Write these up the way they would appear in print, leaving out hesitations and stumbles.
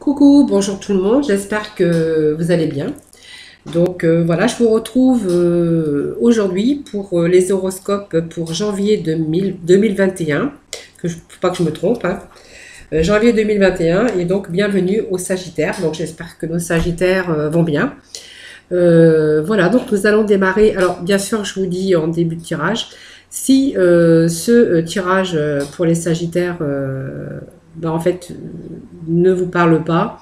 Coucou, bonjour tout le monde, j'espère que vous allez bien. Donc voilà, je vous retrouve aujourd'hui pour les horoscopes pour janvier 2021, faut pas que je me trompe, hein. Janvier 2021 et donc bienvenue aux Sagittaires. Donc j'espère que nos Sagittaires vont bien. Voilà, donc nous allons démarrer. Alors bien sûr, je vous dis en début de tirage, si ce tirage pour les Sagittaires en fait ne vous parle pas,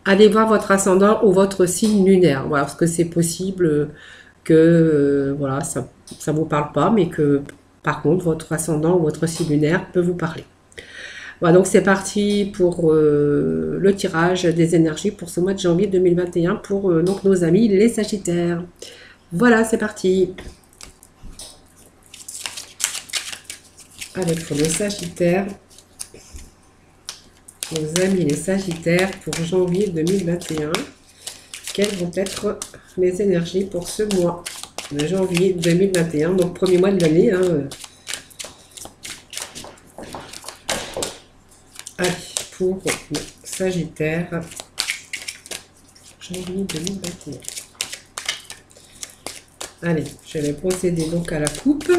allez voir votre ascendant ou votre signe lunaire. Voilà, parce que c'est possible que voilà, ça vous parle pas, mais que par contre votre ascendant ou votre signe lunaire peut vous parler. Voilà, donc c'est parti pour le tirage des énergies pour ce mois de janvier 2021 pour donc nos amis les Sagittaires. Voilà, c'est parti. Allez, pour les Sagittaires, nos amis les Sagittaires pour janvier 2021, quelles vont être les énergies pour ce mois de janvier 2021, donc premier mois de l'année, hein. Allez, pour le Sagittaire, janvier 2021. Allez, je vais procéder donc à la coupe.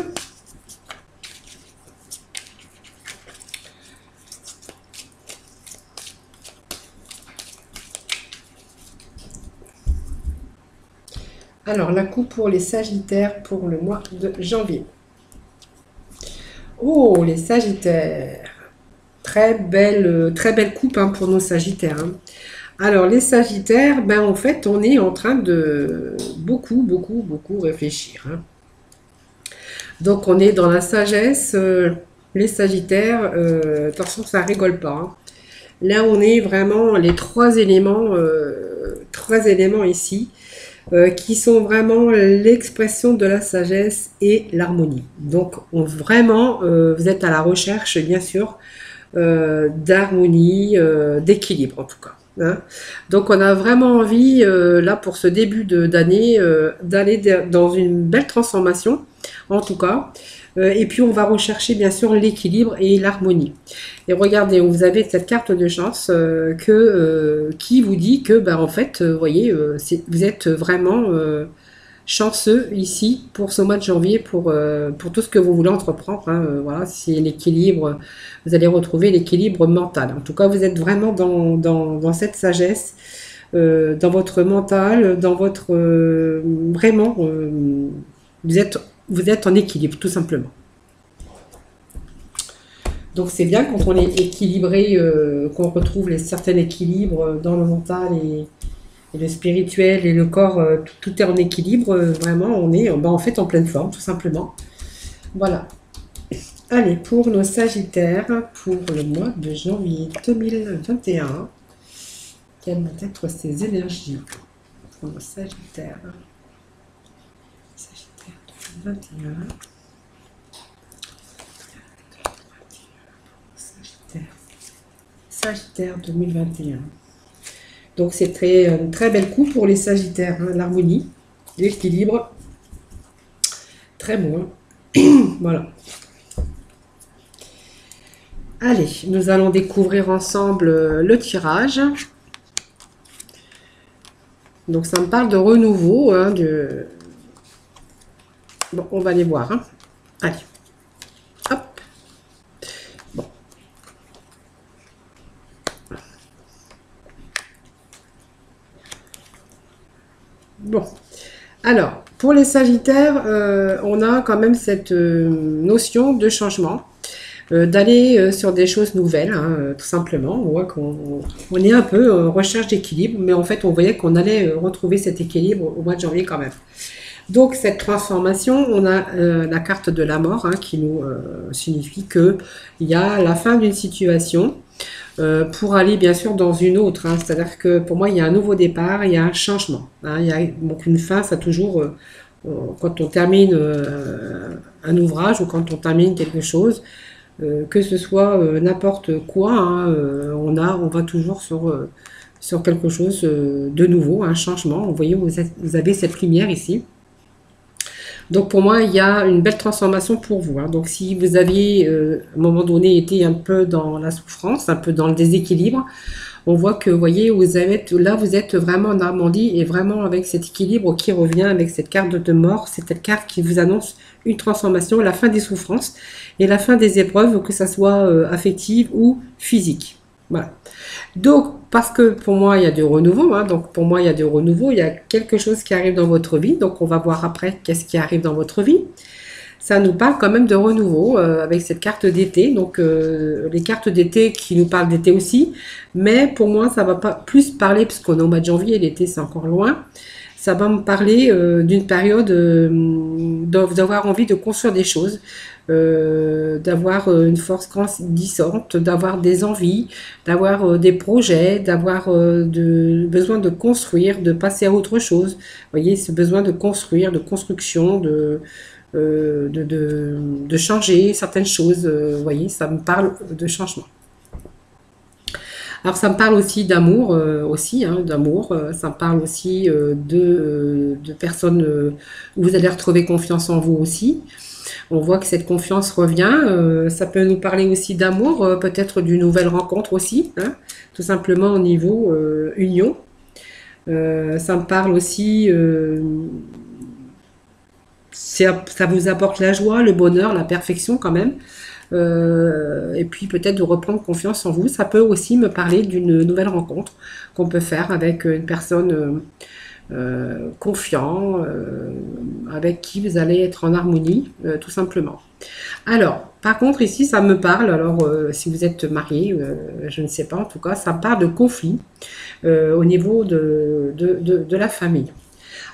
Alors, la coupe pour les Sagittaires pour le mois de janvier. Oh, les Sagittaires. Très belle coupe hein, pour nos Sagittaires. Hein. Alors, les Sagittaires, en fait, on est en train de beaucoup réfléchir. Hein. Donc, on est dans la sagesse. Les Sagittaires, attention, ça rigole pas. Hein. Là, on est vraiment les trois éléments ici. Qui sont vraiment l'expression de la sagesse et l'harmonie. Donc, vraiment, vous êtes à la recherche, bien sûr, d'harmonie, d'équilibre en tout cas. Hein. Donc, on a vraiment envie, là, pour ce début d'année, d'aller dans une belle transformation, en tout cas. Et puis, on va rechercher, bien sûr, l'équilibre et l'harmonie. Et regardez, vous avez cette carte de chance qui vous dit que, en fait, vous voyez, vous êtes vraiment chanceux ici pour ce mois de janvier, pour tout ce que vous voulez entreprendre. Hein, voilà, c'est l'équilibre, vous allez retrouver l'équilibre mental. En tout cas, vous êtes vraiment dans cette sagesse, dans votre mental, dans votre... vraiment, vous êtes en équilibre, tout simplement. Donc c'est bien quand on est équilibré, qu'on retrouve certains équilibres dans le mental et le spirituel et le corps, tout est en équilibre, vraiment on est en fait en pleine forme, tout simplement. Voilà. Allez, pour nos Sagittaires, pour le mois de janvier 2021, quelles vont être ces énergies pour nos Sagittaires? Sagittaire 2021. Sagittaire 2021. Donc c'est une très belle coupe pour les Sagittaires, hein, l'harmonie, l'équilibre. Très bon. Hein. Voilà. Allez, nous allons découvrir ensemble le tirage. Donc ça me parle de renouveau. Hein, Bon, on va les voir. Hein. Allez. Hop. Bon, alors, pour les Sagittaires, on a quand même cette notion de changement, d'aller sur des choses nouvelles, hein, tout simplement. On voit qu'on est un peu en recherche d'équilibre, mais en fait, on voyait qu'on allait retrouver cet équilibre au mois de janvier quand même. Donc, cette transformation, on a la carte de la mort hein, qui nous signifie qu'il y a la fin d'une situation, pour aller bien sûr dans une autre. Hein. C'est-à-dire que pour moi, il y a un nouveau départ, il y a un changement. Hein. Il y a donc une fin, ça toujours, quand on termine un ouvrage ou quand on termine quelque chose, que ce soit n'importe quoi, hein, on va toujours sur quelque chose de nouveau, un changement. Vous voyez, vous avez cette lumière ici. Donc pour moi, il y a une belle transformation pour vous, hein. Donc si vous aviez à un moment donné été un peu dans la souffrance, un peu dans le déséquilibre, on voit que, vous voyez, là, vous êtes vraiment en harmonie et vraiment avec cet équilibre qui revient avec cette carte de mort. C'est cette carte qui vous annonce une transformation, la fin des souffrances et la fin des épreuves, que ça soit affective ou physique. Voilà. Donc, parce que pour moi, il y a du renouveau, hein, donc pour moi, il y a du renouveau, il y a quelque chose qui arrive dans votre vie. Donc, on va voir après qu'est-ce qui arrive dans votre vie. Ça nous parle quand même de renouveau avec cette carte d'été. Donc, les cartes d'été qui nous parlent d'été aussi. Mais pour moi, ça va pas plus parler, puisqu'on est au mois de janvier, l'été c'est encore loin. Ça va me parler d'une période d'avoir envie de construire des choses, d'avoir une force grandissante, d'avoir des envies, d'avoir des projets, d'avoir besoin de construire, de passer à autre chose. Vous voyez, ce besoin de construire, de construction, de changer certaines choses. Vous voyez, ça me parle de changement. Alors ça me parle aussi d'amour, aussi, hein, d'amour. Ça me parle aussi de personnes où vous allez retrouver confiance en vous aussi. On voit que cette confiance revient. Ça peut nous parler aussi d'amour, peut-être d'une nouvelle rencontre aussi, hein, tout simplement au niveau union. Ça me parle aussi, ça vous apporte la joie, le bonheur, la perfection quand même. Et puis peut-être de reprendre confiance en vous. Ça peut aussi me parler d'une nouvelle rencontre qu'on peut faire avec une personne confiante, avec qui vous allez être en harmonie, tout simplement. Alors, par contre, ici, ça me parle, alors si vous êtes marié, je ne sais pas, en tout cas, ça me parle de conflit au niveau de la famille.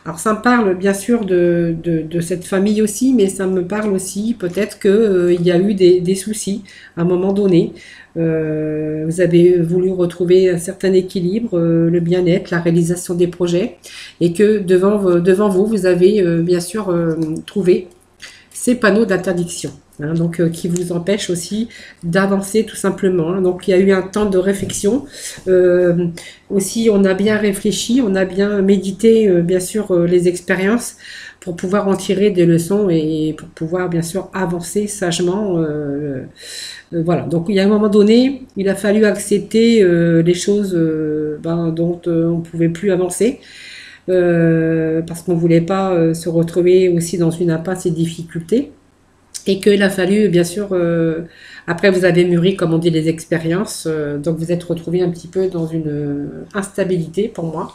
Alors ça me parle bien sûr de cette famille aussi, mais ça me parle aussi peut-être qu'il y a eu des soucis à un moment donné. Vous avez voulu retrouver un certain équilibre, le bien-être, la réalisation des projets, et que devant vous, vous avez bien sûr trouvé ces panneaux d'interdiction, hein, donc qui vous empêchent aussi d'avancer tout simplement, hein. Donc il y a eu un temps de réflexion. Aussi, on a bien réfléchi, on a bien médité, bien sûr, les expériences pour pouvoir en tirer des leçons et pour pouvoir bien sûr avancer sagement. Voilà. Donc il y a un moment donné, il a fallu accepter les choses dont on ne pouvait plus avancer. Parce qu'on ne voulait pas se retrouver aussi dans une impasse et difficulté. Et qu'il a fallu, bien sûr, après vous avez mûri, comme on dit, les expériences, donc vous êtes retrouvé un petit peu dans une instabilité pour moi.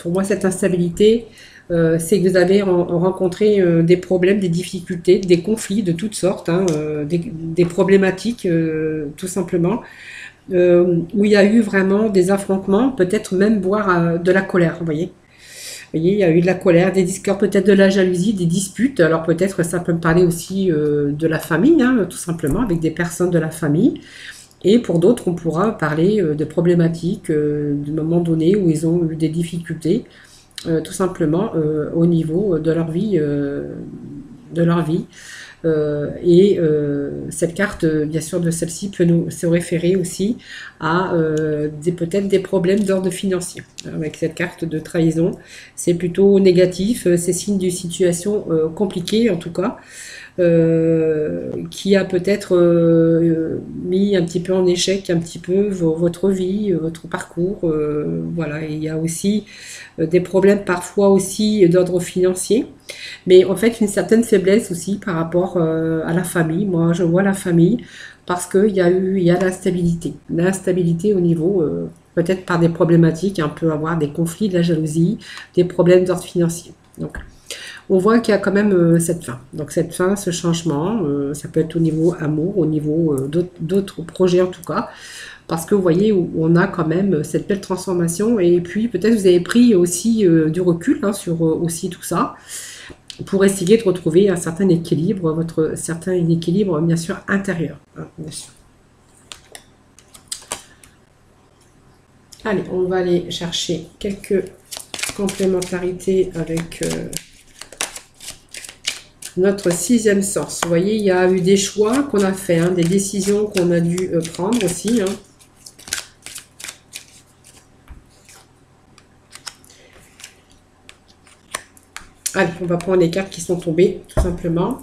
Pour moi, cette instabilité, c'est que vous avez rencontré des problèmes, des difficultés, des conflits de toutes sortes, hein, des problématiques, tout simplement. Où il y a eu vraiment des affrontements, peut-être même voire de la colère, vous voyez. Vous voyez, il y a eu de la colère, des discords, peut-être de la jalousie, des disputes. Alors peut-être ça peut me parler aussi de la famille, hein, tout simplement, avec des personnes de la famille. Et pour d'autres, on pourra parler de problématiques du moment donné où ils ont eu des difficultés, tout simplement au niveau de leur vie. Cette carte, bien sûr, de celle-ci peut nous se référer aussi à peut-être des problèmes d'ordre financier. Avec cette carte de trahison, c'est plutôt négatif, c'est signe d'une situation compliquée en tout cas, qui a peut-être mis un petit peu en échec un petit peu votre vie, votre parcours. Voilà, et il y a aussi des problèmes parfois aussi d'ordre financier, mais en fait une certaine faiblesse aussi par rapport à la famille. Moi, je vois la famille parce qu'il y a l'instabilité au niveau, peut-être par des problématiques, on peut avoir des conflits, de la jalousie, des problèmes d'ordre financier. Donc, on voit qu'il y a quand même cette fin. Donc cette fin, ce changement, ça peut être au niveau amour, au niveau d'autres projets en tout cas, parce que vous voyez, où on a quand même cette belle transformation, et puis peut-être vous avez pris aussi du recul hein, sur aussi tout ça, pour essayer de retrouver un certain équilibre, votre certain équilibre bien sûr intérieur. Hein, bien sûr. Allez, on va aller chercher quelques complémentarités avec notre sixième sens. Vous voyez, il y a eu des choix qu'on a fait, hein, des décisions qu'on a dû prendre aussi. Hein. Allez, on va prendre les cartes qui sont tombées, tout simplement.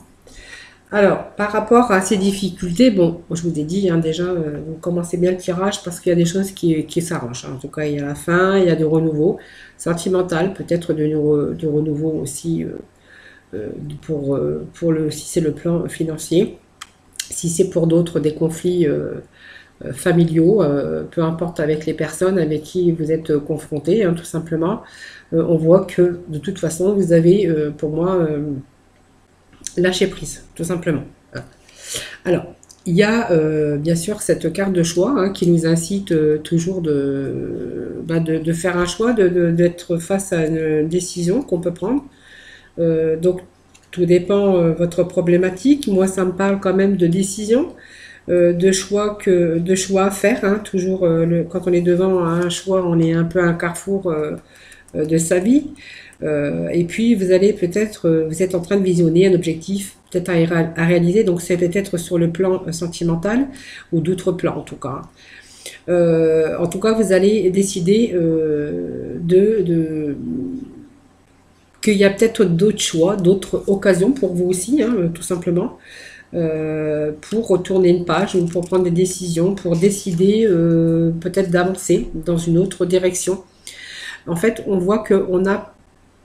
Alors, par rapport à ces difficultés, bon, je vous ai dit, hein, déjà, vous commencez bien le tirage parce qu'il y a des choses qui s'arrangent, hein. En tout cas, il y a la fin, il y a de renouveau sentimental, peut-être de renouveau aussi si c'est le plan financier. Si c'est pour d'autres des conflits familiaux, peu importe avec les personnes avec qui vous êtes confrontés, hein, tout simplement, on voit que de toute façon, vous avez, pour moi, lâché prise, tout simplement. Alors, il y a bien sûr cette carte de choix, hein, qui nous incite toujours de faire un choix, d'être face à une décision qu'on peut prendre. Donc, tout dépend votre problématique. Moi, ça me parle quand même de décision, de choix à faire, hein. Toujours, quand on est devant un choix, on est un peu à un carrefour de sa vie. Et puis, vous êtes en train de visionner un objectif peut-être à réaliser. Donc, c'est peut-être sur le plan sentimental ou d'autres plans, en tout cas. En tout cas, vous allez décider qu'il y a peut-être d'autres choix, d'autres occasions pour vous aussi, hein, tout simplement, pour retourner une page ou pour prendre des décisions, pour décider peut-être d'avancer dans une autre direction. En fait, on voit qu'on a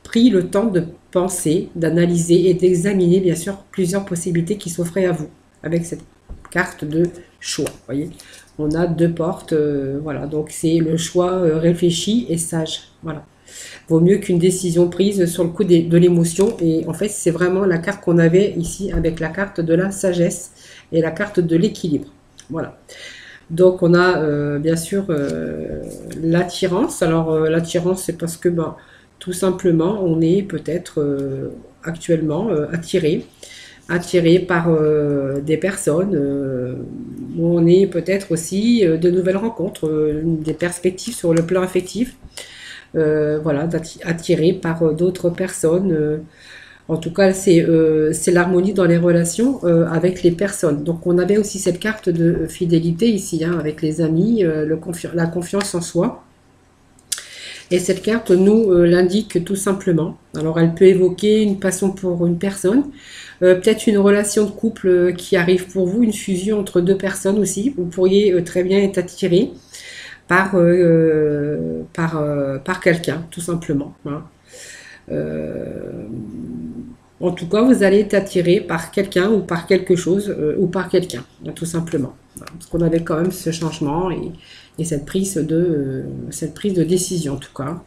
pris le temps de penser, d'analyser et d'examiner, bien sûr, plusieurs possibilités qui s'offraient à vous avec cette carte de choix. Voyez, on a deux portes, voilà, donc c'est le choix réfléchi et sage. Voilà. Vaut mieux qu'une décision prise sur le coup de l'émotion. Et en fait, c'est vraiment la carte qu'on avait ici avec la carte de la sagesse et la carte de l'équilibre. Voilà. Donc, on a bien sûr l'attirance. Alors, l'attirance, c'est parce que, tout simplement, on est peut-être actuellement attiré par des personnes où on est peut-être aussi de nouvelles rencontres, des perspectives sur le plan affectif. Voilà, attiré par d'autres personnes. En tout cas, c'est l'harmonie dans les relations avec les personnes. Donc, on avait aussi cette carte de fidélité ici, hein, avec les amis, la confiance en soi. Et cette carte nous l'indique tout simplement. Alors, elle peut évoquer une passion pour une personne, peut-être une relation de couple qui arrive pour vous, une fusion entre deux personnes aussi. Vous pourriez très bien être attiré par quelqu'un, tout simplement, hein. En tout cas, vous allez être attiré par quelqu'un ou par quelque chose ou par quelqu'un, tout simplement. Voilà. Parce qu'on avait quand même ce changement et cette prise de décision, en tout cas.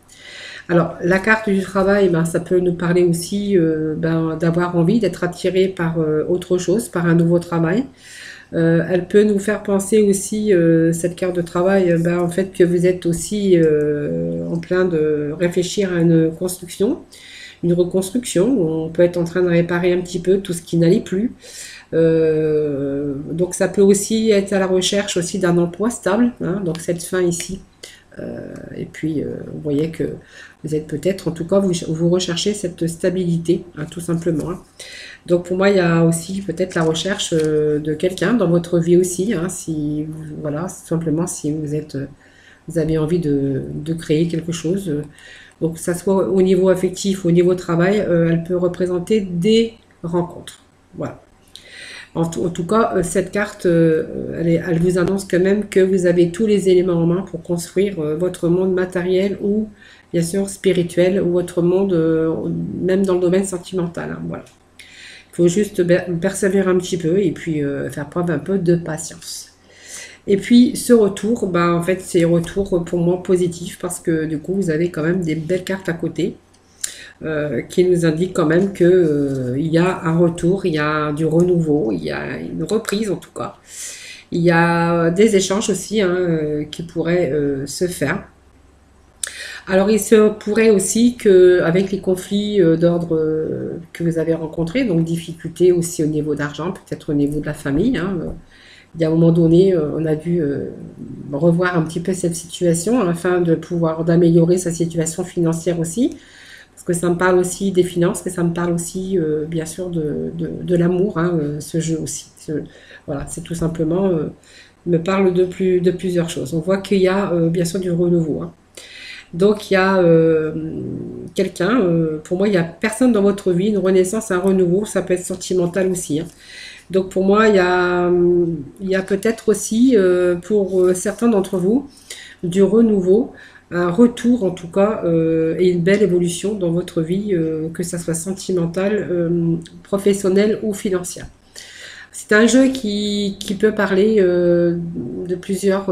Alors, la carte du travail, ça peut nous parler aussi d'avoir envie d'être attiré par autre chose, par un nouveau travail. Elle peut nous faire penser aussi, cette carte de travail, en fait que vous êtes aussi en plein de réfléchir à une reconstruction, où on peut être en train de réparer un petit peu tout ce qui n'allait plus. Donc ça peut aussi être à la recherche aussi d'un emploi stable, hein, donc cette fin ici. Et puis vous voyez que vous êtes peut-être, en tout cas vous recherchez cette stabilité, hein, tout simplement, hein. Donc pour moi il y a aussi peut-être la recherche de quelqu'un dans votre vie aussi, hein, si voilà, simplement si vous avez envie de créer quelque chose, donc que ça soit au niveau affectif, au niveau travail, elle peut représenter des rencontres. Voilà. En tout cas, cette carte, elle vous annonce quand même que vous avez tous les éléments en main pour construire votre monde matériel ou, bien sûr, spirituel, ou votre monde, même dans le domaine sentimental, hein, voilà. Il faut juste persévérer un petit peu et puis faire preuve un peu de patience. Et puis, ce retour, en fait, c'est un retour pour moi positif parce que, du coup, vous avez quand même des belles cartes à côté. Qui nous indique quand même que il y a un retour, il y a du renouveau, il y a une reprise en tout cas. Il y a des échanges aussi, hein, qui pourraient se faire. Alors il se pourrait aussi que avec les conflits d'ordre que vous avez rencontrés, donc difficultés aussi au niveau d'argent, peut-être au niveau de la famille, hein, il y a un moment donné, on a dû revoir un petit peu cette situation afin de pouvoir d'améliorer sa situation financière aussi. Parce que ça me parle aussi des finances, mais ça me parle aussi, bien sûr, de l'amour, hein, ce jeu aussi. Voilà, c'est tout simplement, me parle de plusieurs choses. On voit qu'il y a, bien sûr, du renouveau, hein. Donc il y a quelqu'un, pour moi il n'y a personne dans votre vie, une renaissance, un renouveau, ça peut être sentimental aussi, hein. Donc pour moi il y a peut-être aussi pour certains d'entre vous du renouveau, un retour en tout cas et une belle évolution dans votre vie, que ça soit sentimentale, professionnelle ou financière. C'est un jeu qui peut parler de plusieurs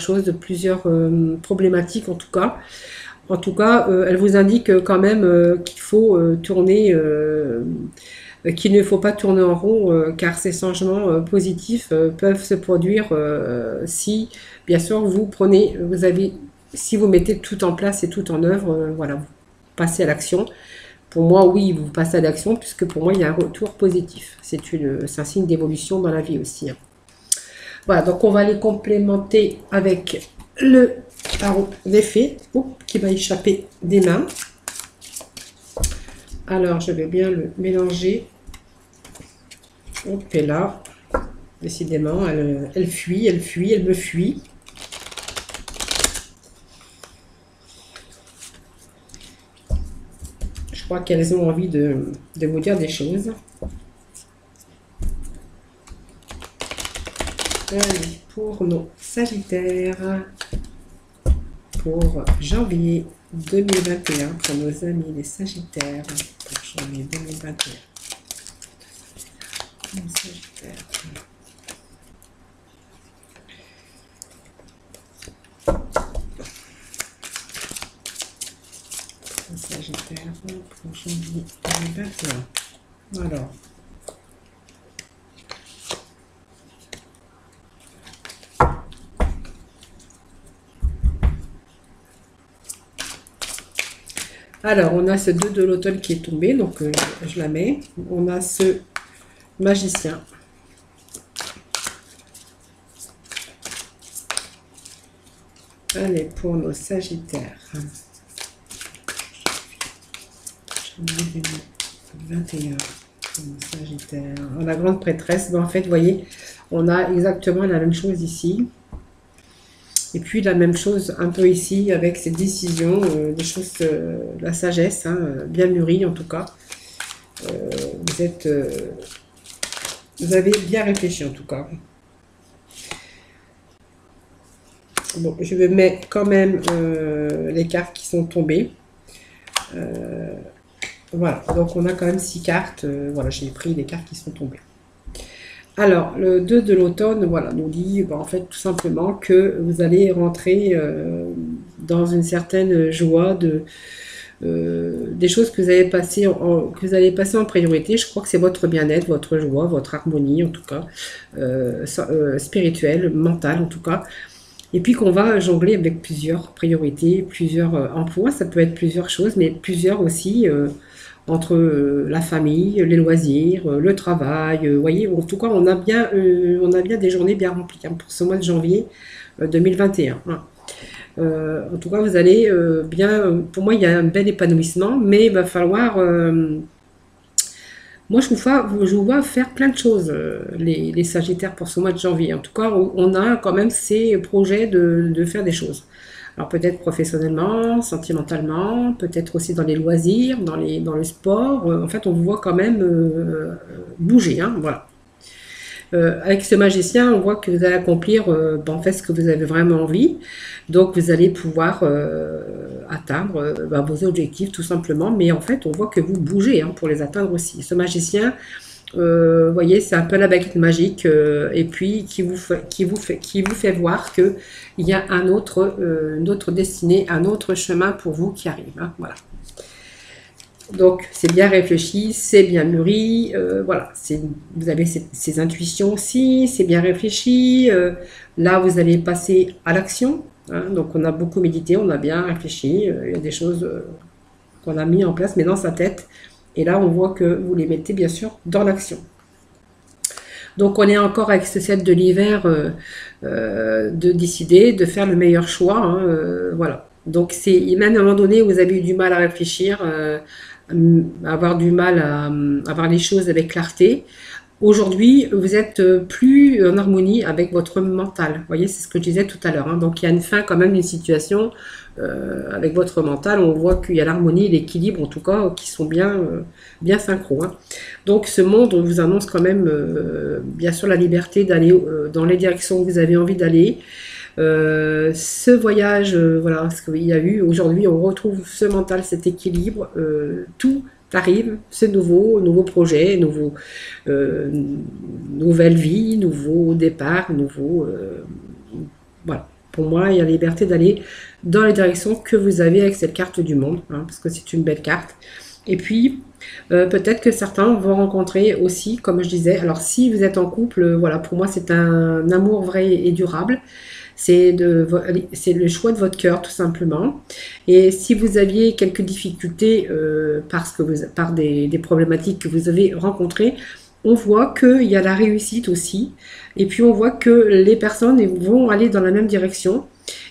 choses, de plusieurs problématiques en tout cas. En tout cas, elle vous indique quand même qu'il faut tourner, qu'il ne faut pas tourner en rond, car ces changements positifs peuvent se produire si, bien sûr, si vous mettez tout en place et tout en œuvre, voilà, vous passez à l'action. Pour moi, oui, vous passez à l'action, puisque pour moi, il y a un retour positif. C'est un signe d'évolution dans la vie aussi, hein. Voilà, donc on va les complémenter avec le tarot des fées, qui va échapper des mains. Alors, je vais bien le mélanger. Hop, et là, décidément, elle fuit, elle me fuit. Je crois qu'elles ont envie de vous dire des choses. Allez, pour nos Sagittaires, pour janvier 2021, pour nos amis les Sagittaires, pour janvier 2021. Les Sagittaires. Sagittaire pour janvier 2021. Alors, on a ce 2 de l'automne qui est tombé, donc je la mets. On a ce magicien. Allez, pour nos Sagittaires. 2021, Sagittaire. La grande prêtresse, ben en fait, vous voyez, on a exactement la même chose ici. Et puis la même chose un peu ici avec ces décisions, des choses, la sagesse, hein, bien mûrie en tout cas. Vous avez bien réfléchi en tout cas. Bon, je vais mettre quand même les cartes qui sont tombées. Voilà, donc on a quand même 6 cartes. Voilà, j'ai pris les cartes qui sont tombées. Alors, le 2 de l'automne, voilà, nous dit en fait tout simplement que vous allez rentrer dans une certaine joie des choses que vous avez passées en priorité. Je crois que c'est votre bien-être, votre joie, votre harmonie en tout cas, spirituelle, mentale en tout cas. Et puis qu'on va jongler avec plusieurs priorités, plusieurs emplois, ça peut être plusieurs choses, mais plusieurs aussi entre la famille, les loisirs, le travail. Vous voyez, en tout cas, on a bien des journées bien remplies hein, pour ce mois de janvier 2021. Hein. En tout cas, vous allez pour moi, il y a un bel épanouissement, mais il va falloir... moi, je vous vois faire plein de choses, les Sagittaires, pour ce mois de janvier. En tout cas, on a quand même ces projets de faire des choses. Alors peut-être professionnellement, sentimentalement, peut-être aussi dans les loisirs, dans le sport. En fait, on vous voit quand même bouger, hein, voilà. Avec ce magicien, on voit que vous allez accomplir en fait ce que vous avez vraiment envie. Donc vous allez pouvoir atteindre vos objectifs tout simplement. Mais en fait, on voit que vous bougez hein, pour les atteindre aussi. Ce magicien, vous voyez, c'est un peu la baguette magique et puis qui vous fait voir que il y a une autre destinée, un autre chemin pour vous qui arrive. Hein, voilà. Donc, c'est bien réfléchi, c'est bien mûri, voilà, vous avez ces intuitions aussi, c'est bien réfléchi. Là, vous allez passer à l'action. Hein, donc, on a beaucoup médité, on a bien réfléchi. Il y a des choses qu'on a mis en place, mais dans sa tête. Et là, on voit que vous les mettez, bien sûr, dans l'action. Donc, on est encore avec ce 7 de l'hiver de décider, de faire le meilleur choix. Hein, voilà. Donc, c'est même à un moment donné, vous avez eu du mal à réfléchir, avoir du mal à avoir les choses avec clarté, aujourd'hui, vous êtes plus en harmonie avec votre mental. Vous voyez, c'est ce que je disais tout à l'heure, hein. Donc, il y a une fin quand même d'une situation avec votre mental. On voit qu'il y a l'harmonie et l'équilibre, en tout cas, qui sont bien synchro, hein. Donc, ce monde, on vous annonce quand même, bien sûr, la liberté d'aller dans les directions où vous avez envie d'aller. Ce voyage, voilà, ce qu'il y a eu aujourd'hui, on retrouve ce mental, cet équilibre, tout arrive, c'est nouveau projet, nouvelle vie, nouveau départ, voilà. Pour moi, il y a la liberté d'aller dans les directions que vous avez avec cette carte du monde, hein, parce que c'est une belle carte. Et puis, peut-être que certains vont rencontrer aussi, comme je disais, alors si vous êtes en couple, voilà, pour moi c'est un amour vrai et durable. C'est le choix de votre cœur, tout simplement. Et si vous aviez quelques difficultés par des problématiques que vous avez rencontrées, on voit qu'il y a la réussite aussi. Et puis on voit que les personnes vont aller dans la même direction.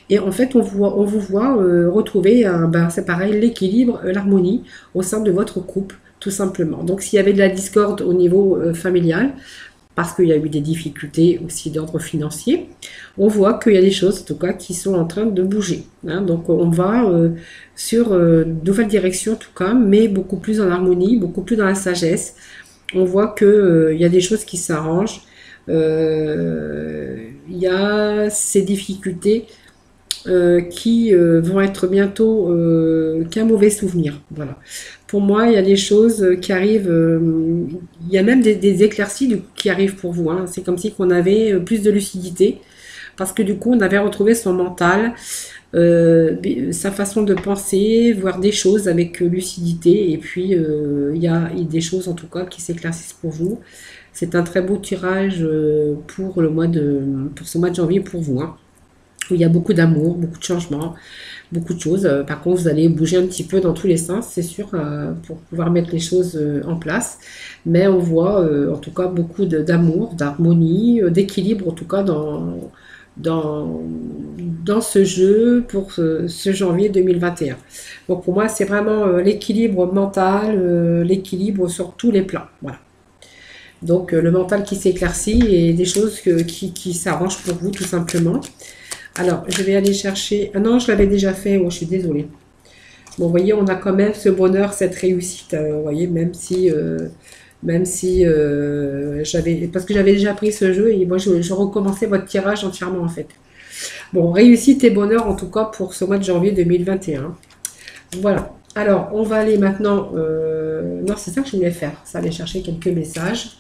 Et en fait, on vous voit retrouver, c'est pareil, l'équilibre, l'harmonie au sein de votre couple, tout simplement. Donc s'il y avait de la discorde au niveau familial, parce qu'il y a eu des difficultés aussi d'ordre financier, on voit qu'il y a des choses, en tout cas, qui sont en train de bouger, hein. Donc, on va sur de nouvelles directions, en tout cas, mais beaucoup plus en harmonie, beaucoup plus dans la sagesse. On voit qu'il y a des choses qui s'arrangent. Il y a ces difficultés qui vont être bientôt qu'un mauvais souvenir. Voilà. Pour moi, il y a des choses qui arrivent, il y a même des éclaircies qui arrivent pour vous, hein. C'est comme si on avait plus de lucidité, parce que du coup, on avait retrouvé son mental, sa façon de penser, voir des choses avec lucidité, et puis il y a des choses en tout cas qui s'éclaircissent pour vous. C'est un très beau tirage pour ce mois de janvier pour vous, hein, où il y a beaucoup d'amour, beaucoup de changements, beaucoup de choses. Par contre, vous allez bouger un petit peu dans tous les sens, c'est sûr, pour pouvoir mettre les choses en place. Mais on voit en tout cas beaucoup d'amour, d'harmonie, d'équilibre en tout cas dans ce jeu pour ce janvier 2021. Donc pour moi, c'est vraiment l'équilibre mental, l'équilibre sur tous les plans. Voilà. Donc le mental qui s'éclaircit et des choses qui s'arrangent pour vous tout simplement. Alors, je vais aller chercher... Ah non, je l'avais déjà fait. Oh, je suis désolée. Bon, vous voyez, on a quand même ce bonheur, cette réussite. Vous voyez, même si j'avais... Parce que j'avais déjà pris ce jeu et moi, je recommençais votre tirage entièrement, en fait. Bon, réussite et bonheur, en tout cas, pour ce mois de janvier 2021. Voilà. Alors, on va aller maintenant... Non, c'est ça que je voulais faire. Ça, aller chercher quelques messages.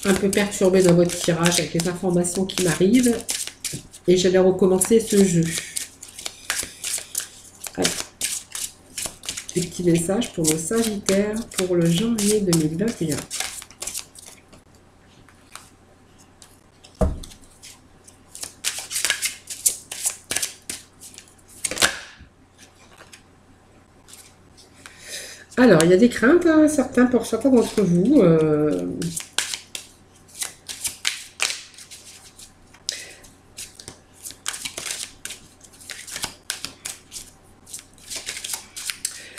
Un peu perturbé dans votre tirage avec les informations qui m'arrivent. Et j'allais recommencer ce jeu. Allez. Des petits messages pour le Sagittaire pour le janvier 2021. Alors, il y a des craintes, hein, pour certains d'entre vous.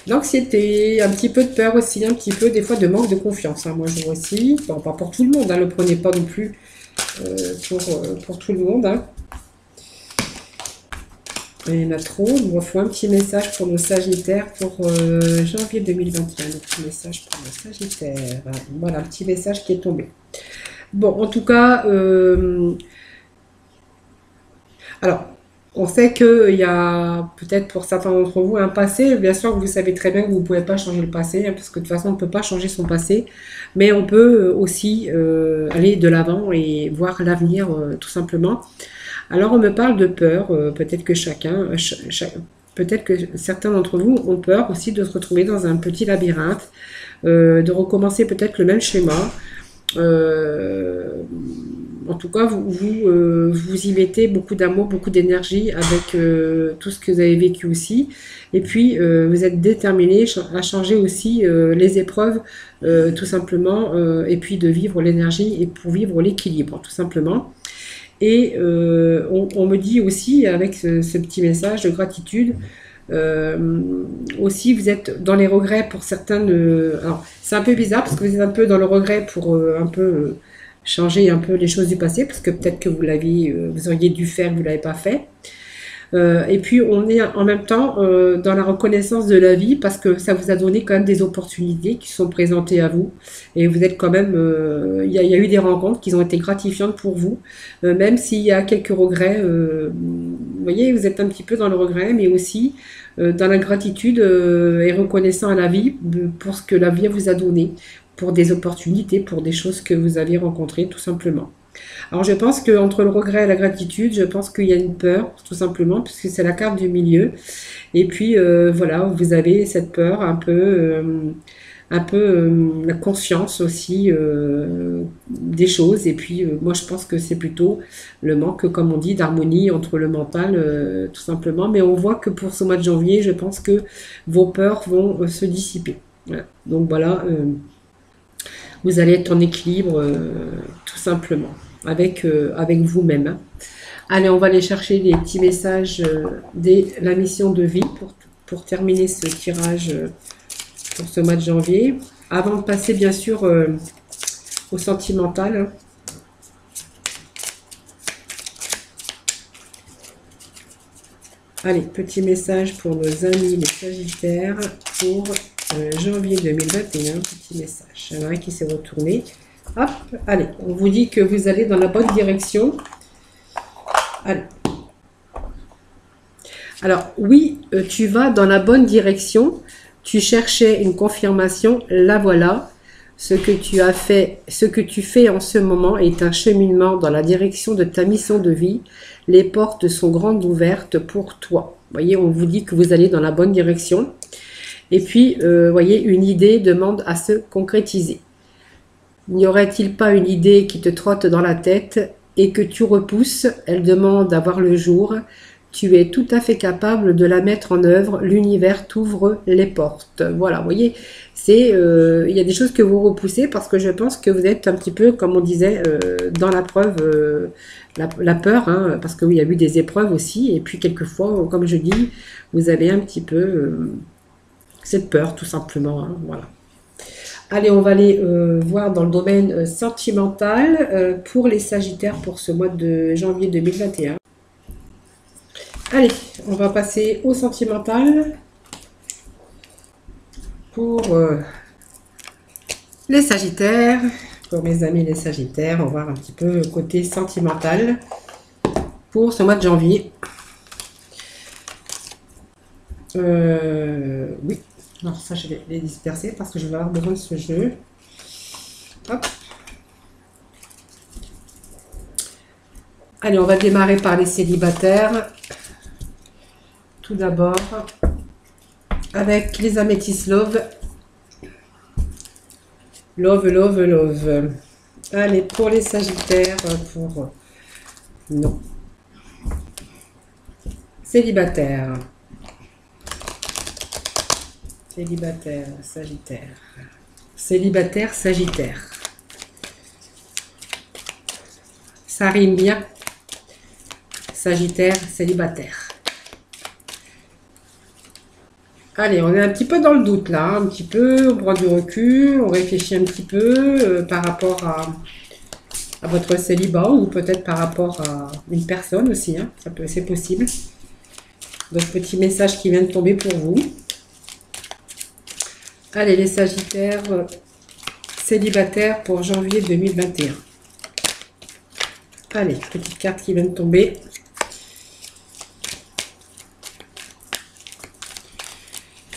L'anxiété, un petit peu de peur aussi, un petit peu des fois de manque de confiance, hein. Moi je vois aussi, bon, pas pour tout le monde, hein, ne le prenez pas non plus pour tout le monde, hein. Il y en a trop, il me faut un petit message pour le Sagittaire pour janvier 2021, un petit message pour le Sagittaire, voilà, un petit message qui est tombé. Bon, en tout cas, alors, on sait qu'il y a peut-être pour certains d'entre vous un passé. Bien sûr que vous savez très bien que vous ne pouvez pas changer le passé, hein, parce que de toute façon, on ne peut pas changer son passé. Mais on peut aussi aller de l'avant et voir l'avenir tout simplement. Alors, on me parle de peur. Peut-être que peut-être que certains d'entre vous ont peur aussi de se retrouver dans un petit labyrinthe, de recommencer peut-être le même schéma. En tout cas, vous y mettez beaucoup d'amour, beaucoup d'énergie avec tout ce que vous avez vécu aussi. Et puis, vous êtes déterminé à changer aussi les épreuves, tout simplement, et puis de vivre l'énergie et pour vivre l'équilibre, tout simplement. Et on me dit aussi, avec ce petit message de gratitude, Aussi, vous êtes dans les regrets pour certains. Alors, c'est un peu bizarre parce que vous êtes un peu dans le regret pour un peu changer un peu les choses du passé, parce que peut-être que vous auriez dû faire, vous l'avez pas fait. Et puis on est en même temps dans la reconnaissance de la vie parce que ça vous a donné quand même des opportunités qui sont présentées à vous et vous êtes quand même, il y a eu des rencontres qui ont été gratifiantes pour vous, même s'il y a quelques regrets. Vous voyez, vous êtes un petit peu dans le regret, mais aussi dans la gratitude et reconnaissant à la vie pour ce que la vie vous a donné, pour des opportunités, pour des choses que vous avez rencontrées tout simplement. Alors je pense qu'entre le regret et la gratitude, je pense qu'il y a une peur, tout simplement, puisque c'est la carte du milieu. Et puis voilà, vous avez cette peur, un peu la conscience aussi des choses. Et puis moi je pense que c'est plutôt le manque, comme on dit, d'harmonie entre le mental, tout simplement. Mais on voit que pour ce mois de janvier, je pense que vos peurs vont se dissiper. Voilà. Donc voilà, vous allez être en équilibre, tout simplement, avec vous-même. Hein. Allez, on va aller chercher les petits messages de la mission de vie pour terminer ce tirage pour ce mois de janvier. Avant de passer, bien sûr, au sentimental. Hein. Allez, petit message pour nos amis les Sagittaires pour janvier 2021. Petit message. Il y en a un qui s'est retourné. Hop, allez, on vous dit que vous allez dans la bonne direction. Allez. Alors, oui, tu vas dans la bonne direction. Tu cherchais une confirmation, la voilà. Ce que tu as fait, ce que tu fais en ce moment est un cheminement dans la direction de ta mission de vie. Les portes sont grandes ouvertes pour toi. Vous voyez, on vous dit que vous allez dans la bonne direction. Et puis, voyez, une idée demande à se concrétiser. N'y aurait-il pas une idée qui te trotte dans la tête et que tu repousses? Elle demande à voir le jour. Tu es tout à fait capable de la mettre en œuvre. L'univers t'ouvre les portes. Voilà, vous voyez, il y a des choses que vous repoussez parce que je pense que vous êtes un petit peu, comme on disait, dans la preuve, la peur, hein, parce qu'il y a eu des épreuves aussi. Et puis, quelquefois, comme je dis, vous avez un petit peu cette peur, tout simplement. Hein, voilà. Allez, on va aller voir dans le domaine sentimental pour les Sagittaires pour ce mois de janvier 2021. Allez, on va passer au sentimental pour les Sagittaires. Pour mes amis les Sagittaires, on va voir un petit peu le côté sentimental pour ce mois de janvier. Oui. Alors ça, je vais les disperser parce que je vais avoir besoin de ce jeu. Hop. Allez, on va démarrer par les célibataires. Tout d'abord, avec les améthystes love. Love, love, love. Allez, pour les sagittaires, pour... Non. Célibataire. Célibataire, sagittaire. Célibataire, sagittaire. Ça rime bien. Sagittaire, célibataire. Allez, on est un petit peu dans le doute là, un petit peu, on prend du recul, on réfléchit un petit peu par rapport à votre célibat ou peut-être par rapport à une personne aussi, hein, c'est possible. Donc, petit message qui vient de tomber pour vous. Allez, les sagittaires célibataires pour janvier 2021. Allez, petite carte qui vient de tomber.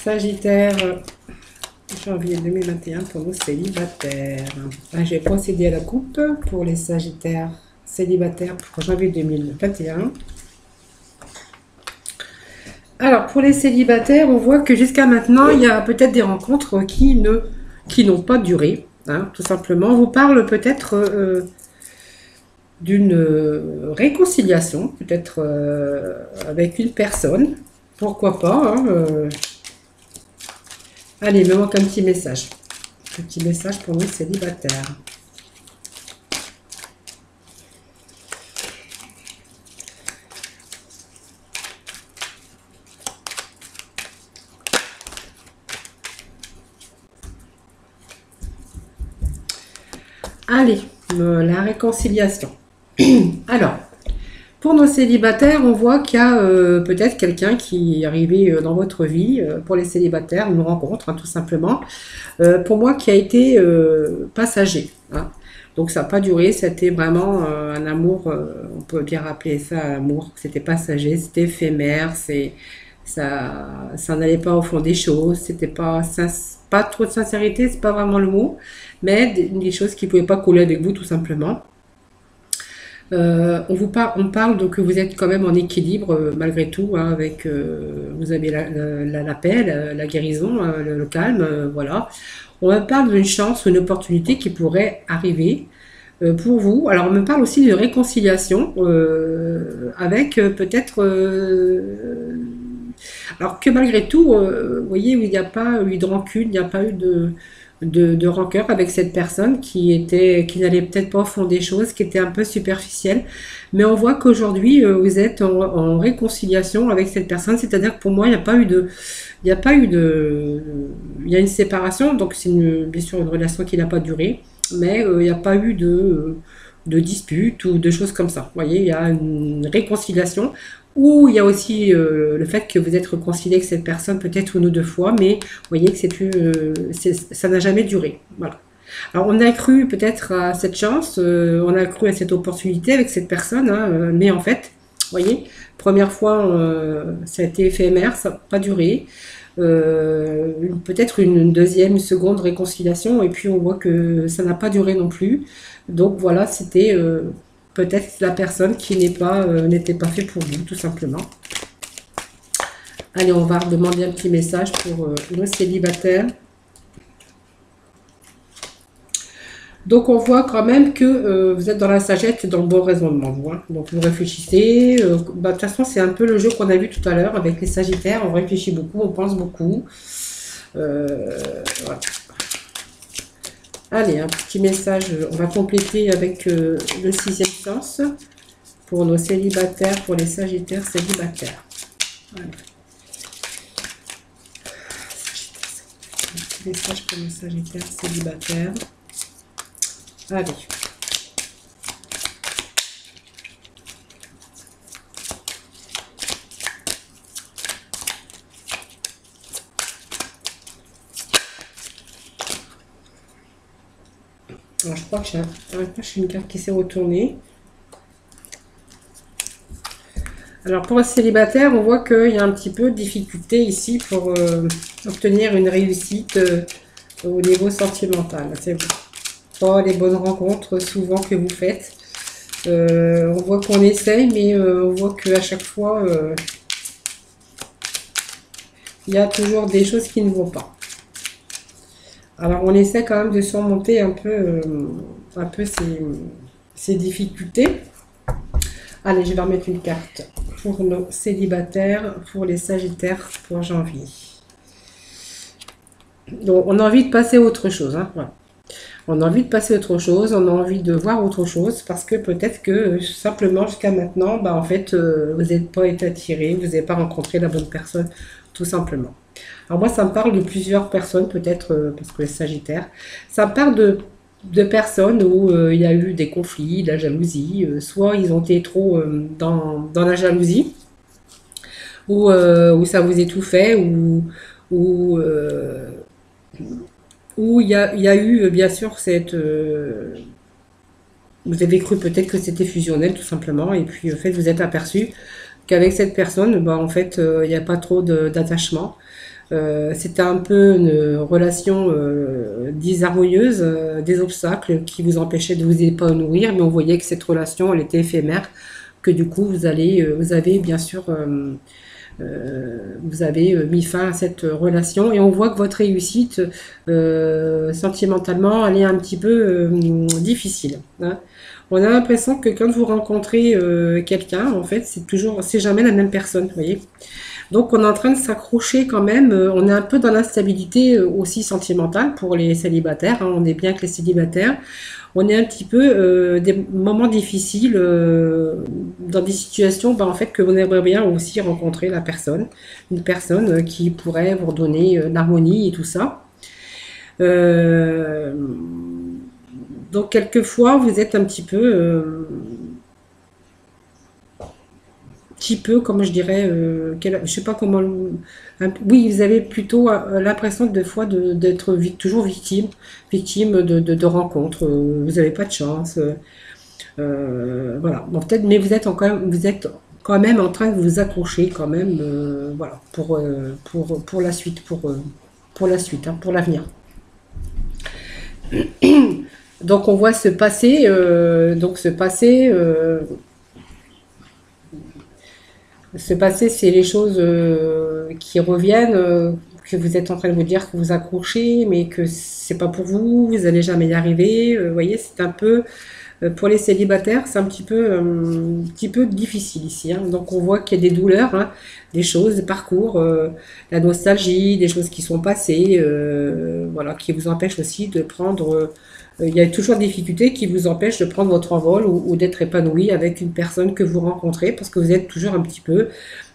Sagittaire, janvier 2021 pour nos célibataires. Ah, je vais procéder à la coupe pour les sagittaires célibataires pour janvier 2021. Alors, pour les célibataires, on voit que jusqu'à maintenant, il y a peut-être des rencontres qui n'ont pas duré. Hein, tout simplement, on vous parle peut-être d'une réconciliation, peut-être avec une personne. Pourquoi pas hein, Allez, il me manque un petit message. Un petit message pour nous célibataires. Allez, la réconciliation. Alors, pour nos célibataires, on voit qu'il y a peut-être quelqu'un qui est arrivé dans votre vie. Pour les célibataires, une rencontre, hein, tout simplement. Pour moi, qui a été passager. Hein. Donc, ça n'a pas duré. C'était vraiment un amour, on peut bien rappeler ça un amour. C'était passager, c'était éphémère. Ça n'allait pas au fond des choses. C'était pas trop de sincérité, c'est pas vraiment le mot. Mais des choses qui ne pouvaient pas coller avec vous, tout simplement. On parle donc que vous êtes quand même en équilibre malgré tout, hein, avec vous avez la paix, la guérison, le calme, voilà. On me parle d'une chance, une opportunité qui pourrait arriver pour vous. Alors on me parle aussi de réconciliation avec peut-être alors que malgré tout, vous voyez, il n'y a pas eu de rancune, il n'y a pas eu de rancœur avec cette personne qui n'allait peut-être pas au fond des choses, qui était un peu superficielle. Mais on voit qu'aujourd'hui, vous êtes en réconciliation avec cette personne. C'est-à-dire que pour moi, il y a une séparation. Donc c'est bien sûr une relation qui n'a pas duré, mais il n'y a pas eu de dispute ou de choses comme ça. Vous voyez, il y a une réconciliation. Ou il y a aussi le fait que vous êtes réconcilié avec cette personne peut-être une ou deux fois, mais vous voyez que ça n'a jamais duré. Voilà. Alors on a cru peut-être à cette chance, on a cru à cette opportunité avec cette personne, hein, mais en fait, vous voyez, première fois ça a été éphémère, ça n'a pas duré. Peut-être une deuxième, une seconde réconciliation, et puis on voit que ça n'a pas duré non plus. Donc voilà, c'était peut-être la personne qui n'était pas fait pour vous, tout simplement. Allez, on va demander un petit message pour nos célibataires. Donc, on voit quand même que vous êtes dans la sagesse et dans le bon raisonnement. Vous, hein. Donc, vous réfléchissez. De toute façon, c'est un peu le jeu qu'on a vu tout à l'heure avec les sagittaires. On réfléchit beaucoup, on pense beaucoup. Voilà. Allez, un petit message, on va compléter avec le sixième sens pour nos célibataires, pour les sagittaires célibataires. Voilà. Un petit message pour les sagittaires célibataires. Allez. Alors, je crois que j'ai une carte qui s'est retournée. Alors, pour un célibataire, on voit qu'il y a un petit peu de difficulté ici pour obtenir une réussite au niveau sentimental. C'est pas les bonnes rencontres souvent que vous faites. On voit qu'on essaye, mais on voit qu'à chaque fois, il y a toujours des choses qui ne vont pas. Alors, on essaie quand même de surmonter un peu ces difficultés. Allez, je vais remettre une carte pour nos célibataires, pour les sagittaires, pour janvier. Donc, on a envie de passer à autre chose. Hein, voilà. On a envie de passer à autre chose, on a envie de voir autre chose, parce que peut-être que simplement jusqu'à maintenant, bah, en fait, vous n'êtes pas été attiré, vous n'avez pas rencontré la bonne personne, tout simplement. Alors moi, ça me parle de plusieurs personnes, peut-être, parce que les sagittaires, ça me parle de personnes où il y a eu des conflits, de la jalousie, soit ils ont été trop dans la jalousie, ou ça vous étouffait, ou où il y a eu, bien sûr, vous avez cru peut-être que c'était fusionnel, tout simplement, et puis, en fait, vous êtes aperçu qu'avec cette personne, bah, en fait, il n'y a pas trop d'attachement. C'était un peu une relation désharmonieuse, des obstacles qui vous empêchaient de vous épanouir, mais on voyait que cette relation, elle était éphémère, que du coup, vous avez bien sûr... vous avez mis fin à cette relation et on voit que votre réussite sentimentalement elle est un petit peu difficile, hein. On a l'impression que quand vous rencontrez quelqu'un, en fait, c'est jamais la même personne, vous voyez. Donc on est en train de s'accrocher quand même, on est un peu dans l'instabilité aussi sentimentale pour les célibataires, hein. On est bien que les célibataires. On est un petit peu des moments difficiles dans des situations en fait, que vous aimeriez bien aussi rencontrer la personne. Une personne qui pourrait vous redonner l'harmonie et tout ça. Donc, quelquefois, vous êtes un petit peu, comment je dirais, je sais pas comment, oui, vous avez plutôt l'impression de fois d'être toujours victime de rencontres. Vous n'avez pas de chance. Voilà. Bon, peut-être, mais vous êtes quand même en train de vous accrocher quand même, voilà, pour la suite, pour la suite, hein, pour l'avenir. Donc on voit se passer, c'est les choses qui reviennent, que vous êtes en train de vous dire que vous accrochez, mais que c'est pas pour vous, vous n'allez jamais y arriver. Vous voyez, c'est un peu pour les célibataires, c'est un petit peu difficile ici, hein. Donc on voit qu'il y a des douleurs, hein, des choses, des parcours, la nostalgie, des choses qui sont passées, voilà, qui vous empêchent aussi de prendre. Il y a toujours des difficultés qui vous empêchent de prendre votre envol ou d'être épanoui avec une personne que vous rencontrez parce que vous êtes toujours un petit peu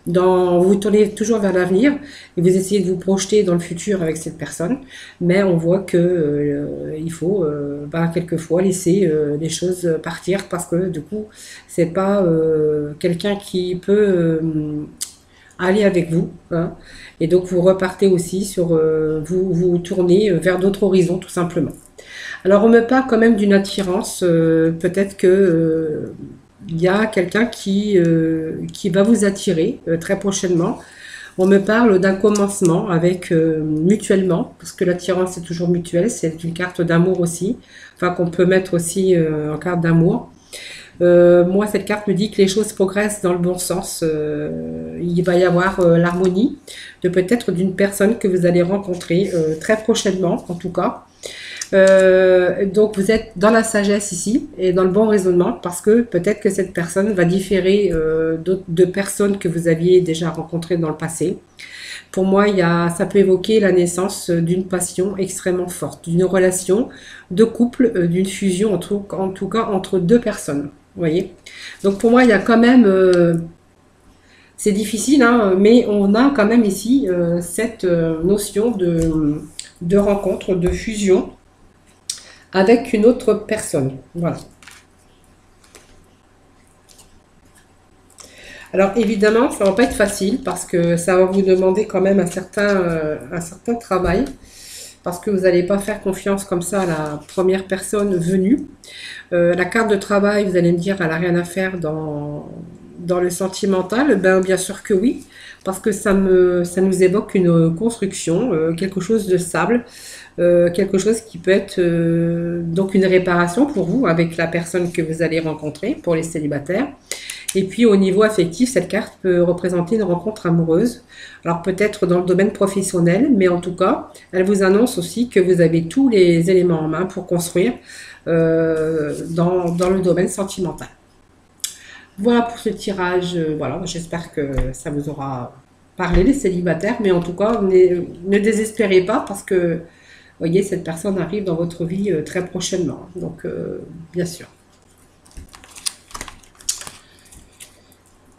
vous vous tournez toujours vers l'avenir et vous essayez de vous projeter dans le futur avec cette personne, mais on voit que il faut quelquefois laisser les choses partir parce que du coup c'est pas quelqu'un qui peut aller avec vous, hein. Et donc vous repartez aussi vous tournez vers d'autres horizons tout simplement. Alors on me parle quand même d'une attirance, peut-être que il y a quelqu'un qui va vous attirer très prochainement. On me parle d'un commencement avec mutuellement, parce que l'attirance est toujours mutuelle, c'est une carte d'amour aussi, enfin qu'on peut mettre aussi en carte d'amour. Moi, cette carte me dit que les choses progressent dans le bon sens. Il va y avoir l'harmonie de peut-être d'une personne que vous allez rencontrer très prochainement, en tout cas. Donc vous êtes dans la sagesse ici et dans le bon raisonnement parce que peut-être que cette personne va différer de personnes que vous aviez déjà rencontrées dans le passé. Pour moi, ça peut évoquer la naissance d'une passion extrêmement forte, d'une relation de couple, d'une fusion en tout cas entre deux personnes. Vous voyez. Donc pour moi, il y a quand même, c'est difficile, hein, mais on a quand même ici cette notion de rencontre, de fusion avec une autre personne. Voilà. Alors évidemment, ça va pas être facile parce que ça va vous demander quand même un certain travail parce que vous n'allez pas faire confiance comme ça à la première personne venue. La carte de travail, vous allez me dire, elle n'a rien à faire dans le sentimental. Ben, bien sûr que oui, parce que ça nous évoque une construction, quelque chose de stable, quelque chose qui peut être donc une réparation pour vous avec la personne que vous allez rencontrer pour les célibataires. Et puis au niveau affectif, cette carte peut représenter une rencontre amoureuse. Alors peut-être dans le domaine professionnel, mais en tout cas, elle vous annonce aussi que vous avez tous les éléments en main pour construire dans le domaine sentimental. Voilà pour ce tirage. Voilà, j'espère que ça vous aura parlé les célibataires, mais en tout cas, ne désespérez pas parce que, vous voyez, cette personne arrive dans votre vie très prochainement. Donc, bien sûr.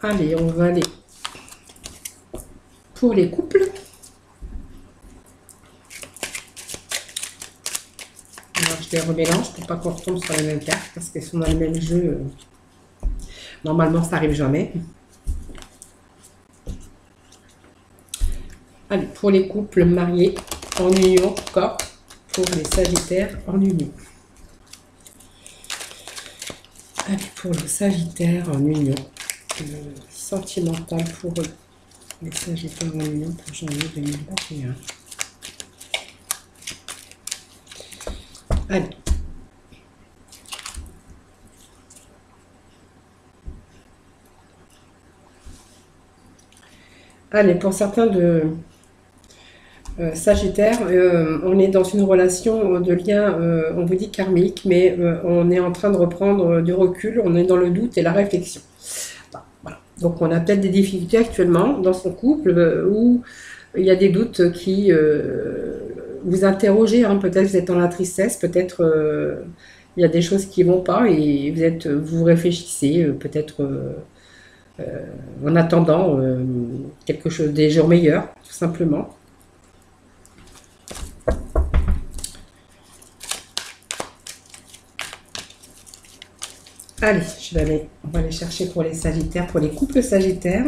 Allez, on va aller pour les couples. Alors, je les remélange pour pas qu'on retombe sur les mêmes cartes parce qu'elles sont dans le même jeu. Normalement, ça n'arrive jamais. Allez, pour les couples mariés en union, en tout cas, pour les sagittaires en union. Allez, pour les sagittaires en union. Sentimental pour eux. Les sagittaires en union pour janvier 2021. Allez. Allez, pour certains de Sagittaire, on est dans une relation de lien, on vous dit karmique, mais on est en train de reprendre du recul, on est dans le doute et la réflexion. Voilà. Donc on a peut-être des difficultés actuellement dans son couple où il y a des doutes qui vous interrogez, hein, peut-être vous êtes dans la tristesse, peut-être il y a des choses qui ne vont pas et vous réfléchissez peut-être en attendant quelque chose, des jours meilleurs, tout simplement. Allez, on va aller chercher pour les Sagittaires, pour les couples Sagittaires.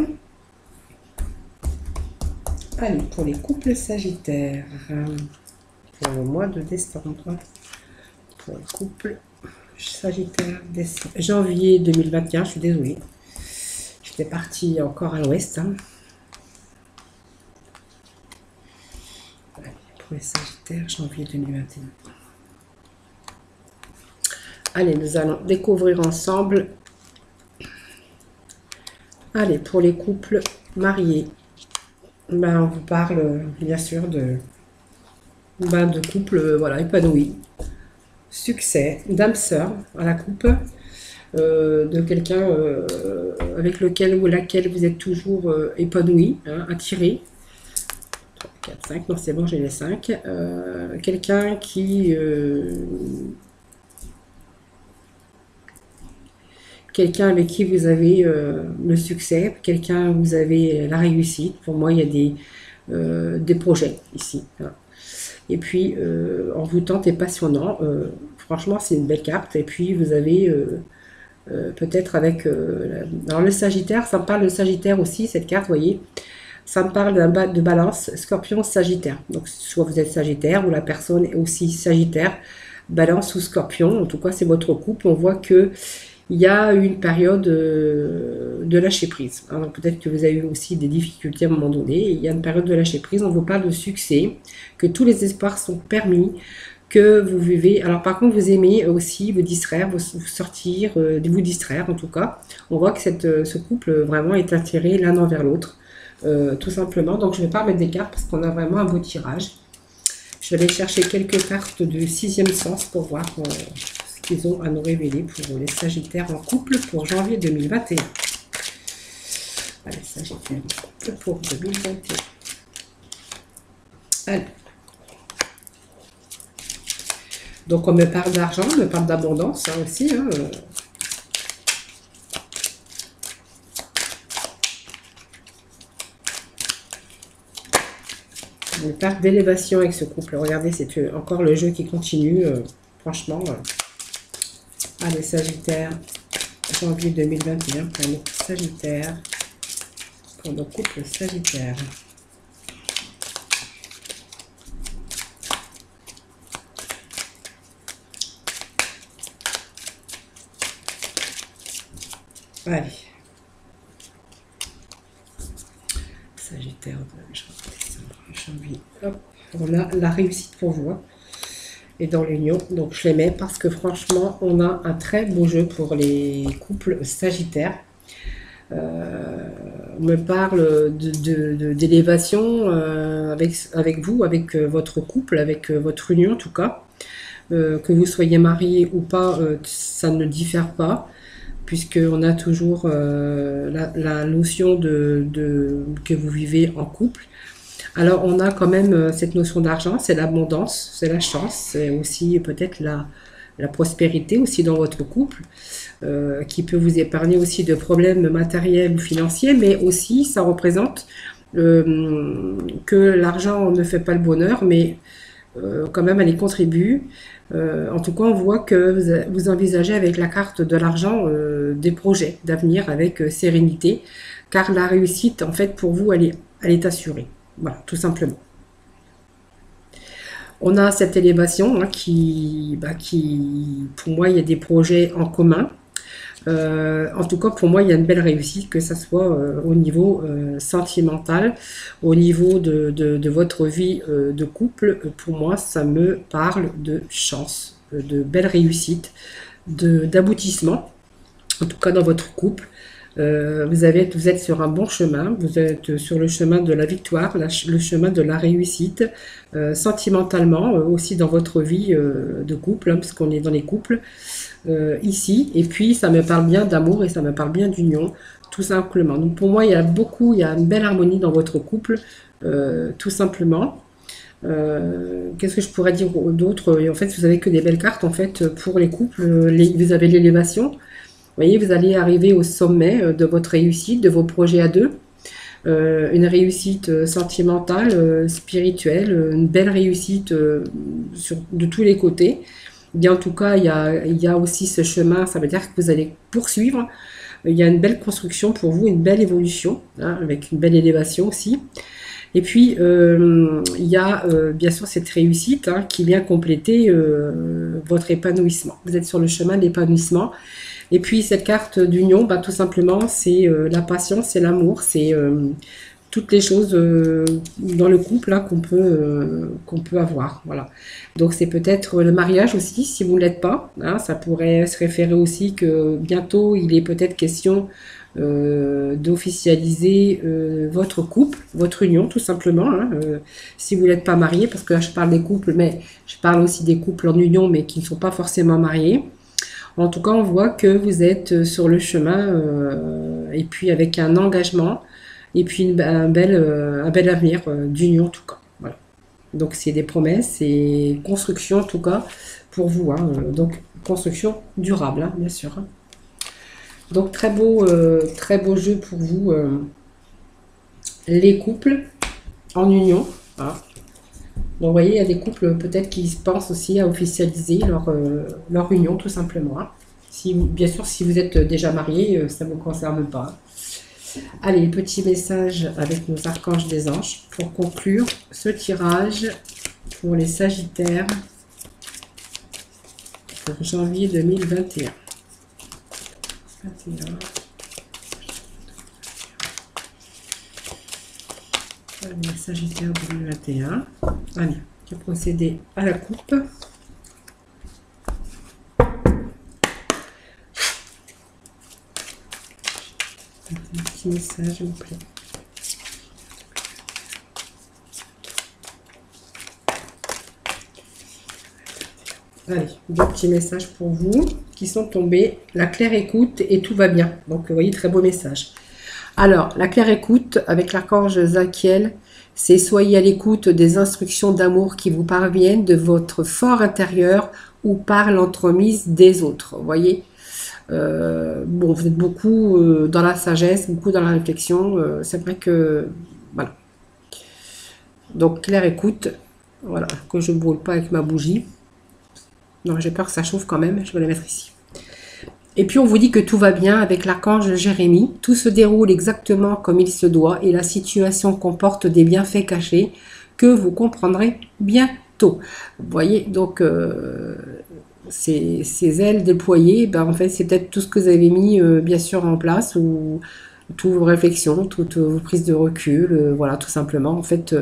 Allez, pour les couples Sagittaires, pour le mois de décembre, pour les couples Sagittaires, janvier 2021, je suis désolée. J'étais partie encore à l'ouest. Hein. Allez, pour les Sagittaires, janvier 2021. Allez, nous allons découvrir ensemble. Allez, pour les couples mariés. Ben, on vous parle bien sûr de couple voilà, épanoui, succès, d'âme sœur à la coupe, de quelqu'un avec lequel ou laquelle vous êtes toujours épanoui, hein, attiré. 3, 4, 5, non c'est bon, j'ai les 5. Quelqu'un qui... quelqu'un avec qui vous avez le succès, quelqu'un où vous avez la réussite. Pour moi, il y a des projets ici. Hein. Et puis, envoûtant et passionnant. Franchement, c'est une belle carte. Et puis, vous avez peut-être avec... alors, le Sagittaire, ça me parle de Sagittaire aussi, cette carte, vous voyez. Ça me parle de Balance, Scorpion, Sagittaire. Donc, soit vous êtes Sagittaire ou la personne est aussi Sagittaire, Balance ou Scorpion. En tout cas, c'est votre couple. On voit que il y a une période de lâcher prise. Alors peut-être que vous avez eu aussi des difficultés à un moment donné. Il y a une période de lâcher prise. On vous parle de succès, que tous les espoirs sont permis, que vous vivez. Alors par contre, vous aimez aussi vous distraire, vous sortir, vous distraire en tout cas. On voit que ce couple vraiment est attiré l'un envers l'autre, tout simplement. Donc je ne vais pas mettre des cartes parce qu'on a vraiment un beau tirage. Je vais aller chercher quelques cartes du 6e sens pour voir... qu'ils ont à nous révéler pour les Sagittaires en couple pour janvier 2021. Allez, Sagittaires en couple pour 2021. Allez. Donc on me parle d'argent, on me parle d'abondance hein, aussi. Hein. On me parle d'élévation avec ce couple. Regardez, c'est encore le jeu qui continue. Franchement... Allez, Sagittaire, janvier 2021 pour nos Sagittaires, pour nos couples Sagittaires. Allez. Sagittaire, janvier. Hop, on a la réussite pour vous. Hein. Et dans l'union, donc je les mets parce que franchement on a un très beau jeu pour les couples Sagittaires. On me parle d'élévation avec vous, avec votre couple, avec votre union en tout cas. Que vous soyez marié ou pas, ça ne diffère pas, puisqu'on a toujours la notion que vous vivez en couple. Alors, on a quand même cette notion d'argent, c'est l'abondance, c'est la chance, c'est aussi peut-être la prospérité aussi dans votre couple, qui peut vous épargner aussi de problèmes matériels ou financiers, mais aussi ça représente que l'argent ne fait pas le bonheur, mais quand même elle y contribue. En tout cas, on voit que vous envisagez avec la carte de l'argent des projets d'avenir avec sérénité, car la réussite, en fait, pour vous, elle est assurée. Voilà, tout simplement. On a cette élévation hein, qui, pour moi, il y a des projets en commun. En tout cas, pour moi, il y a une belle réussite, que ce soit au niveau sentimental, au niveau de votre vie de couple. Pour moi, ça me parle de chance, de belle réussite, d'aboutissement, en tout cas dans votre couple. Vous êtes sur un bon chemin, vous êtes sur le chemin de la victoire, le chemin de la réussite, sentimentalement, aussi dans votre vie de couple, hein, parce qu'on est dans les couples ici, et puis ça me parle bien d'amour et ça me parle bien d'union, tout simplement. Donc pour moi, il y a une belle harmonie dans votre couple, tout simplement. Qu'est-ce que je pourrais dire d'autre? En fait, vous avez que des belles cartes, en fait, pour les couples, vous avez l'élévation. Vous voyez, vous allez arriver au sommet de votre réussite, de vos projets à deux. Une réussite sentimentale, spirituelle, une belle réussite de tous les côtés. Bien, en tout cas, il y a aussi ce chemin, ça veut dire que vous allez poursuivre. Il y a une belle construction pour vous, une belle évolution, hein, avec une belle élévation aussi. Et puis, il y a bien sûr cette réussite, hein, qui vient compléter votre épanouissement. Vous êtes sur le chemin de l'épanouissement. Et puis, cette carte d'union, bah, tout simplement, c'est la passion, c'est l'amour, c'est toutes les choses dans le couple là, qu'on peut avoir. Voilà. Donc, c'est peut-être le mariage aussi, si vous ne l'êtes pas. Hein, ça pourrait se référer aussi que bientôt, il est peut-être question d'officialiser votre couple, votre union tout simplement, hein, si vous n'êtes pas marié, parce que là je parle des couples, mais je parle aussi des couples en union, mais qui ne sont pas forcément mariés. En tout cas, on voit que vous êtes sur le chemin, et puis avec un engagement, et puis un bel avenir d'union en tout cas. Voilà. Donc c'est des promesses, c'est construction en tout cas pour vous, hein, donc construction durable, hein, bien sûr. Hein. Donc très beau jeu pour vous, les couples en union. Hein. Donc vous voyez, il y a des couples peut-être qui pensent aussi à officialiser leur union tout simplement. Hein. Si, bien sûr, si vous êtes déjà marié, ça ne vous concerne pas. Allez, petit message avec nos archanges des anges pour conclure ce tirage pour les Sagittaires pour janvier 2021. 21. Allez, Sagittaire 2021. Allez, je vais procéder à la coupe. Un petit message, s'il vous plaît. Allez, deux petits messages pour vous qui sont tombés. La claire écoute et tout va bien. Donc, vous voyez, très beau message. Alors, la claire écoute avec l'archange Zachiel, c'est soyez à l'écoute des instructions d'amour qui vous parviennent de votre fort intérieur ou par l'entremise des autres. Vous voyez, bon, vous êtes beaucoup dans la sagesse, beaucoup dans la réflexion. C'est vrai que, voilà. Donc, claire écoute, voilà, que je ne brûle pas avec ma bougie. Non, j'ai peur que ça chauffe quand même, je vais la mettre ici. Et puis on vous dit que tout va bien avec l'archange Jérémie. Tout se déroule exactement comme il se doit et la situation comporte des bienfaits cachés que vous comprendrez bientôt. Vous voyez, donc ces ailes déployées, ben, en fait c'est peut-être tout ce que vous avez mis bien sûr en place ou toutes vos réflexions, toutes vos prises de recul, voilà tout simplement. En fait,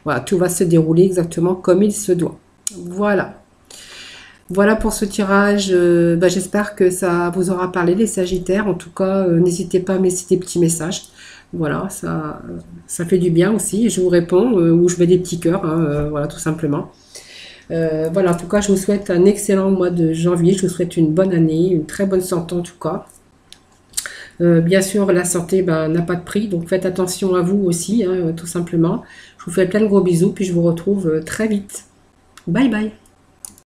voilà, tout va se dérouler exactement comme il se doit. Voilà. Voilà pour ce tirage, j'espère que ça vous aura parlé les Sagittaires. En tout cas, n'hésitez pas à me laisser des petits messages. Voilà, ça fait du bien aussi. Je vous réponds ou je mets des petits cœurs, hein, voilà, tout simplement. Voilà, en tout cas, je vous souhaite un excellent mois de janvier. Je vous souhaite une bonne année, une très bonne santé en tout cas. Bien sûr, la santé n'a pas de prix, donc faites attention à vous aussi, hein, tout simplement. Je vous fais plein de gros bisous, puis je vous retrouve très vite. Bye bye.